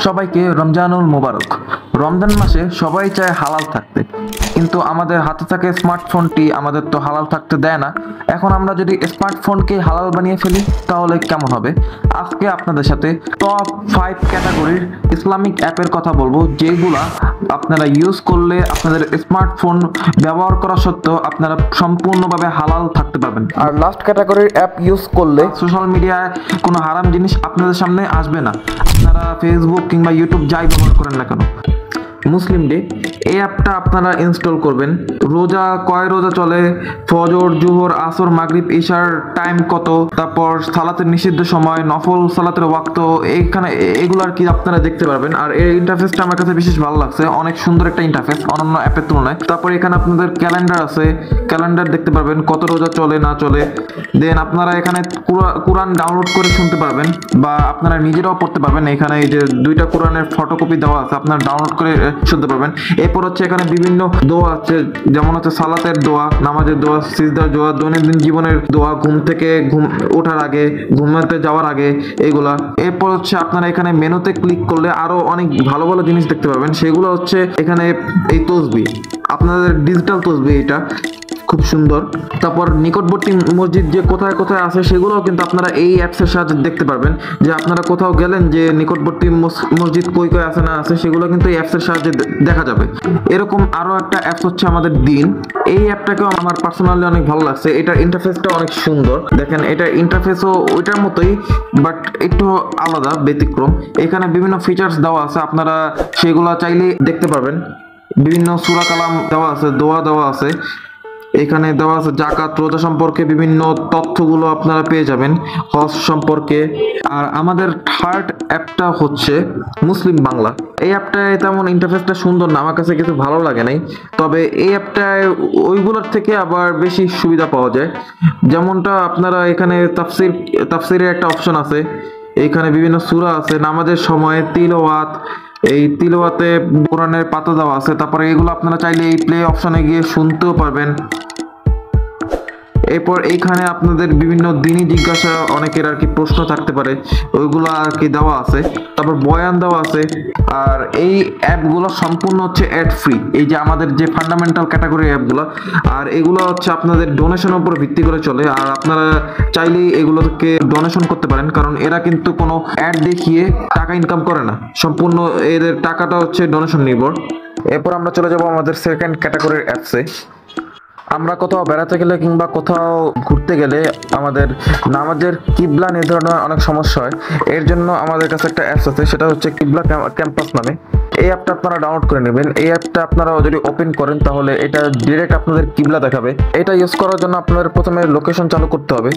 সবাইকে রমজানুল মোবারক। রমজান মাসে সবাই চায় হালাল থাকতে, কিন্তু আমাদের হাতে থাকে স্মার্টফোনটি আমাদের তো হালাল থাকতে দেয় না। এখন আমরা যদি স্মার্টফোনকে হালাল বানিয়ে ফেলি তাহলে কেমন হবে? আজকে আপনাদের সাথে টপ 5 ক্যাটাগরির ইসলামিক অ্যাপের কথা বলবো, যেগুলা আপনারা ইউজ করলে আপনাদের স্মার্টফোন ব্যবহার করা সত্ত্বেও আপনারা সম্পূর্ণভাবে হালাল থাকতে পারবেন। আর লাস্ট ক্যাটাগরির অ্যাপ ইউজ করলে সোশ্যাল মিডিয়ায় কোনো হারাম জিনিস আপনাদের সামনে আসবে না, আপনারা ফেসবুক কিংবা ইউটিউব যাই ব্যবহার করেন না কেন। মুসলিম ডে এই অ্যাপটা আপনারা ইনস্টল করবেন। রোজা কয় রোজা চলে, ফজর, জোহর, আসর, মাগরিব, ইশার টাইম কত, তারপর সালাতের নিষিদ্ধ সময়, নফল সালাতের ওয়াক্ত, এইখানে এগুলো আর কি আপনারা দেখতে পারবেন। আর এই ইন্টারফেসটা আমার কাছে বিশেষ ভালো লাগছে, অনেক সুন্দর একটা ইন্টারফেস অন্যান্য অ্যাপের তুলনায়। তারপর এখানে আপনাদের ক্যালেন্ডার আছে, ক্যালেন্ডার দেখতে পারবেন কত রোজা চলে না চলে। দেন আপনারা এখানে কোরআন ডাউনলোড করে শুনতে পারবেন বা আপনারা নিজেরাও পড়তে পারবেন। এখানে এই যে 2টা কোরআনের ফটোকপি দেওয়া আছে, আপনারা ডাউনলোড করে শুনতে পারবেন। এরপর হচ্ছে এখানে বিভিন্ন দোয়া আছে, যেমন হচ্ছে সালাতের দোয়া, নামাজের দোয়া, সিজদার দোয়া, দৈনন্দিন জীবনের দোয়া, ঘুম থেকে ওঠার আগে, ঘুমাতে যাওয়ার আগে, এইগুলা। এরপর হচ্ছে আপনারা এখানে মেনুতে ক্লিক করলে আরো অনেক ভালো ভালো জিনিস দেখতে পাবেন। সেগুলো হচ্ছে এখানে এই তসবিহ, আপনাদের ডিজিটাল তসবিহ, এটা খুব সুন্দর। তারপর নিকটবর্তী মসজিদ যে কোথায় কোথায় আছে সেগুলোও কিন্তু আপনারা এই অ্যাপসের সাহায্যে দেখতে পারবেন। যে আপনারা কোথাও গেলেন যে নিকটবর্তী মসজিদ কই কই আছে না আছে, সেগুলো কিন্তু এই অ্যাপসের সাহায্যে দেখা যাবে। এরকম আরো একটা অ্যাপস হচ্ছে আমাদের দিন। এই অ্যাপটাকেও আমার পার্সোনালি অনেক ভালো লাগছে, এটার ইন্টারফেসটা অনেক সুন্দর। দেখেন এটার ইন্টারফেসও ওইটার মতোই, বাট একটু আলাদা, ব্যতিক্রম। এখানে বিভিন্ন ফিচার্স দেওয়া আছে, আপনারা সেগুলো চাইলে দেখতে পারবেন। বিভিন্ন সূরা কালাম দেওয়া আছে, দোয়া দেওয়া আছে, এখানে দেওয়া আছে জাকাত, রোজা সম্পর্কে বিভিন্ন তথ্যগুলো আপনারা পেয়ে যাবেন, হজ সম্পর্কে। আর আমাদের থার্ড অ্যাপটা হচ্ছে মুসলিম বাংলা। এই অ্যাপটায় তেমন ইন্টারফেসটা সুন্দর না, আমার কাছে কিছু ভালো লাগে নাই। তবে এই অ্যাপটায় ওইগুলোর থেকে আবার বেশি সুবিধা পাওয়া যায়। যেমনটা আপনারা এখানে তাফসিরের একটা অপশন আছে, এইখানে বিভিন্ন সূরা আছে, নামাজের সময় তিলাওয়াত, এই তিলাওয়াতে কোরআনের পাতা দেওয়া আছে। তারপরে এগুলো আপনারা চাইলে এই প্লে অপশনে গিয়ে শুনতেও পারবেন। এরপর এইখানে আপনাদের বিভিন্ন দিনই জিজ্ঞাসা, অনেকের আর কি প্রশ্ন থাকতে পারে, ওইগুলো আর কি দেওয়া আছে। তারপর বয়ান দেওয়া আছে। আর এই অ্যাপগুলো সম্পূর্ণ হচ্ছে অ্যাড ফ্রি, এই যে আমাদের যে ফান্ডামেন্টাল ক্যাটাগরি অ্যাপগুলো। আর এগুলো হচ্ছে আপনাদের ডোনেশনের উপর ভিত্তি করে চলে, আর আপনারা চাইলেই এগুলোকে ডোনেশন করতে পারেন, কারণ এরা কিন্তু কোনো অ্যাড দেখিয়ে টাকা ইনকাম করে না, সম্পূর্ণ এদের টাকাটা হচ্ছে ডোনেশন নির্ভর। এরপর আমরা চলে যাব আমাদের সেকেন্ড ক্যাটাগরির অ্যাপসে। আমরা কোথাও বেড়াতে গেলে কিংবা কোথাও ঘুরতে গেলে আমাদের নামাজের কিবলা নির্ধারণের অনেক সমস্যা হয়। এর জন্য আমাদের কাছে একটা অ্যাপস আছে, সেটা হচ্ছে কিবলা ক্যাম্পাস নামে। এই অ্যাপটা আপনারা ডাউনলোড করে নেবেন। এই অ্যাপটা আপনারা যদি ওপেন করেন তাহলে এটা ডিরেক্ট আপনাদের কিবলা দেখাবে। এটা ইউজ করার জন্য আপনাদের প্রথমে লোকেশন চালু করতে হবে।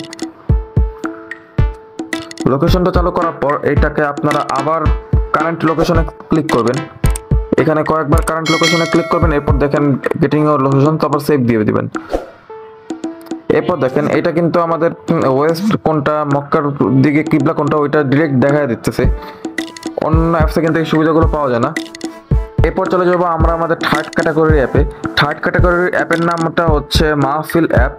লোকেশনটা চালু করার পর এটাকে আপনারা আবার কারেন্ট লোকেশনে ক্লিক করবেন। এখানে কয়েকবার কারেন্ট লোকেশনে ক্লিক করবেন, এরপর দেখেন গেটিং ইউর লোকেশন, তারপর সেভ দিয়ে দিবেন। এরপর দেখেন এটা কিন্তু আমাদের ওয়েস্ট কোনটা, মক্কার দিকে কিবলা কোনটা, ওইটা ডিরেক্ট দেখায় দিতেছে। অন্য অ্যাপসে কিন্তু এই সুবিধাগুলো পাওয়া যায় না। এরপর চলে যাবো আমরা আমাদের থার্ড ক্যাটাগরির অ্যাপে। থার্ড ক্যাটাগরির অ্যাপের নামটা হচ্ছে মাহফিল অ্যাপ।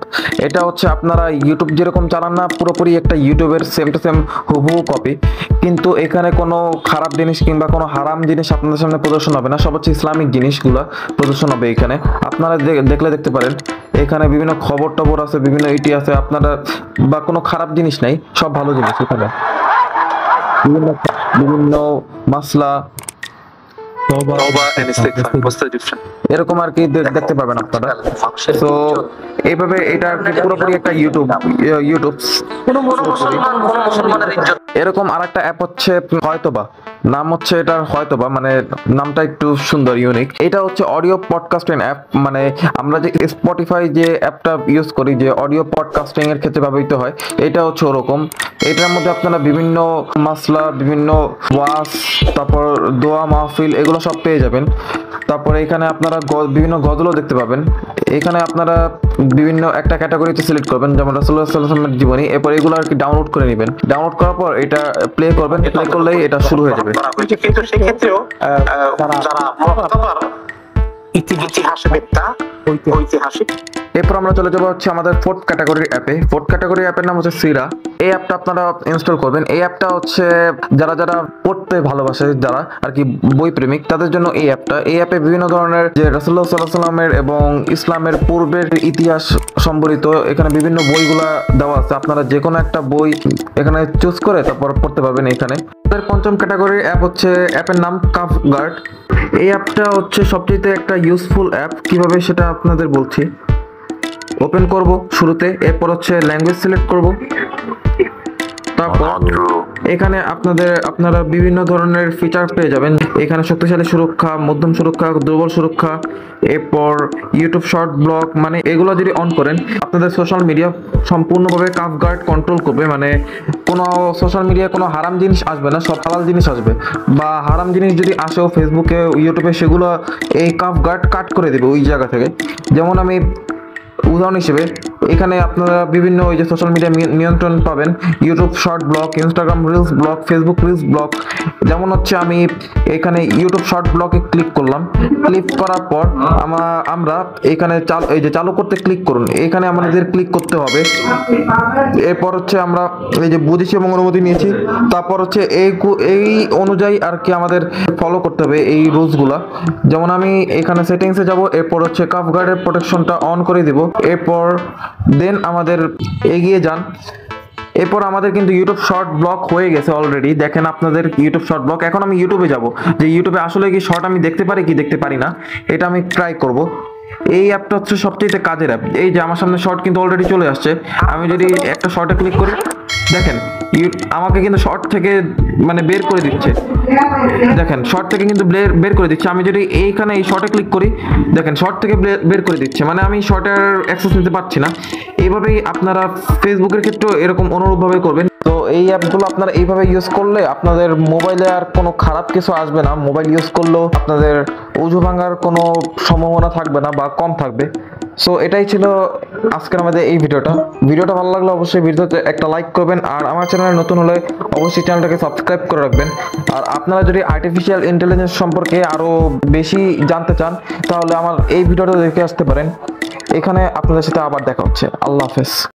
এটা হচ্ছে আপনারা ইউটিউব যেরকম চালান না, পুরোপুরি একটা ইউটিউবের সেম টু সেম হুবহু কপি, কিন্তু এখানে কোনো খারাপ জিনিস কিংবা কোনো হারাম জিনিস আপনাদের সামনে প্রদর্শন হবে না, সব হচ্ছে ইসলামিক জিনিসগুলো প্রদর্শন হবে। এখানে আপনারা দেখলে দেখতে পারেন, এখানে বিভিন্ন খবর টবর আছে, বিভিন্ন ইটি আছে, আপনারা বা কোনো খারাপ জিনিস নাই, সব ভালো জিনিস। এখানে বিভিন্ন মাসলা এরকম আর কি দেখতে পাবেন আপনারা। তো এইভাবে এটা পুরোপুরি একটা ইউটিউব। এরকম আরেকটা অ্যাপ হচ্ছে হয়তোবা, নাম হচ্ছে এটার হয়তোবা, মানে নামটা একটু সুন্দর, ইউনিক। এটা হচ্ছে অডিও পডকাস্টিং অ্যাপ। মানে আমরা যে স্পটিফাই যে অ্যাপটা ইউজ করি, যে অডিও পডকাস্টিং এর ক্ষেত্রে ব্যবহৃত হয়, এটা হচ্ছে ওরকম। এটার মধ্যে আপনারা বিভিন্ন মাসলা, বিভিন্ন ওয়াজ, তারপর দোয়া, মাহফিল, এগুলো সব পেয়ে যাবেন। তারপরে এখানে আপনারা বিভিন্ন গজলও দেখতে পাবেন। এখানে আপনারা বিভিন্ন একটা ক্যাটাগরিতে সিলেক্ট করবেন, যেমন রাসূলুল্লাহ সাল্লাল্লাহু আলাইহি ওয়াসাল্লামের জীবনী। এরপর এগুলো আর কি ডাউনলোড করে নেবেন। ডাউনলোড করার পর এটা প্লে করবেন, প্লে করলেই এটা শুরু হয়ে যাবে। কিন্তু সেক্ষেত্রেও যারা ইতিহাস বেত্তা, ঐতিহাসিক এরপর আমরা চলে যাবো হচ্ছে আমাদের ফোর্থ ক্যাটাগরির অ্যাপে। ফোর্থ ক্যাটাগরির অ্যাপের নাম হচ্ছে সিরা। এই অ্যাপটা আপনারা ইনস্টল করবেন। এই অ্যাপটা হচ্ছে যারা যারা পড়তে ভালোবাসে, যারা আর কি বই প্রেমিক, তাদের জন্য এই অ্যাপটা। এই অ্যাপে বিভিন্ন ধরনের যে রাসূলুল্লাহ সাল্লাল্লাহু আলাইহি ওয়াসাল্লামের এবং ইসলামের পূর্বের ইতিহাস সম্বলিত এখানে বিভিন্ন বইগুলা দেওয়া আছে। আপনারা যে কোনো একটা বই এখানে চুজ করে তারপর পড়তে পারবেন। এখানে পঞ্চম ক্যাটাগরির অ্যাপ হচ্ছে, অ্যাপের নাম কাফ গার্ড। এই অ্যাপটা হচ্ছে সবচেয়ে একটা ইউজফুল অ্যাপ। কিভাবে সেটা আপনাদের বলছি। ওপেন করব শুরুতে, এরপর হচ্ছে ল্যাঙ্গুয়েজ সিলেক্ট করব। তারপর এখানে আপনারা বিভিন্ন ধরনের ফিচার পেয়ে যাবেন। এখানে শক্তিশালী সুরক্ষা, মধ্যম সুরক্ষা, দুর্বল সুরক্ষা, এরপর ইউটিউব শর্ট ব্লক, মানে এগুলো যদি অন করেন আপনাদের সোশ্যাল মিডিয়া সম্পূর্ণভাবে কাফ গার্ড কন্ট্রোল করবে। মানে কোনো সোশ্যাল মিডিয়ায় কোনো হারাম জিনিস আসবে না, সব হালাল জিনিস আসবে। বা হারাম জিনিস যদি আসেও ফেসবুকে, ইউটিউবে, সেগুলো এই কাফ গার্ড কাট করে দেবে ওই জায়গা থেকে। যেমন আমি উদাহরণ হিসেবে এখানে আপনারা বিভিন্ন ওই যে সোশ্যাল মিডিয়া নিয়ন্ত্রণ পাবেন, YouTube short block, Instagram reels block, Facebook reels block. যেমন হচ্ছে আমি এখানে ইউটিউব শর্ট ব্লকে ক্লিক করলাম। ক্লিক করার পর আমরা এখানে এই যে চালু করতে ক্লিক করুন, এখানে আমাদের ক্লিক করতে হবে। এরপর হচ্ছে আমরা এই যে বুঝেছি এবং অনুমতি নিয়েছি, তারপর হচ্ছে এই অনুযায়ী আর কি আমাদের ফলো করতে হবে এই রুলসগুলা। যেমন আমি এখানে সেটিংসে যাব, এরপর হচ্ছে কাফ গার্ডের প্রোটেকশনটা অন করে দিব। এরপর দেন আমাদের এগিয়ে যান। এরপর আমাদের কিন্তু ইউটিউব শর্ট ব্লক হয়ে গেছে অলরেডি। দেখেন আপনাদের ইউটিউব শর্ট ব্লক। এখন আমি ইউটিউবে যাব, যে ইউটিউবে আসলে কি শর্ট আমি দেখতে পারি কি দেখতে পারি না, এটা আমি ট্রাই করব। এই অ্যাপটা হচ্ছে সবচেয়ে কাজের অ্যাপ। এই যে আমার সামনে শর্ট কিন্তু অলরেডি চলে আসছে। আমি যদি একটা শর্টে ক্লিক করি, দেখেন আমাকে কিন্তু শর্ট থেকে মানে বের করে দিচ্ছে। দেখেন শর্ট থেকে কিন্তু বের করে দিচ্ছে। আমি যদি এইখানে এই শর্টে ক্লিক করি, দেখেন শর্ট থেকে বের করে দিচ্ছে, মানে আমি শর্টের অ্যাক্সেস নিতে পারছি না। এইভাবেই আপনারা ফেসবুকের ক্ষেত্রেও এরকম অনুরূপভাবে করবেন। তো এই অ্যাপগুলো আপনারা এইভাবে ইউজ করলে আপনাদের মোবাইলে আর কোনো খারাপ কিছু আসবে না। মোবাইল ইউজ করলেও আপনাদের অজু ভাঙার কোনো সম্ভাবনা থাকবে না বা কম থাকবে। সো এটাই ছিল আজকের আমাদের এই ভিডিওটা ভালো লাগলে অবশ্যই ভিডিওতে একটা লাইক করবেন। আর আমার চ্যানেলে নতুন হলে অবশ্যই চ্যানেলটাকে সাবস্ক্রাইব করে রাখবেন। আর আপনারা যদি আর্টিফিশিয়াল ইন্টেলিজেন্স সম্পর্কে আরও বেশি জানতে চান তাহলে আমার এই ভিডিওটা দেখে আসতে পারেন। এখানে আপনাদের সাথে আবার দেখা হচ্ছে। আল্লাহ হাফেজ।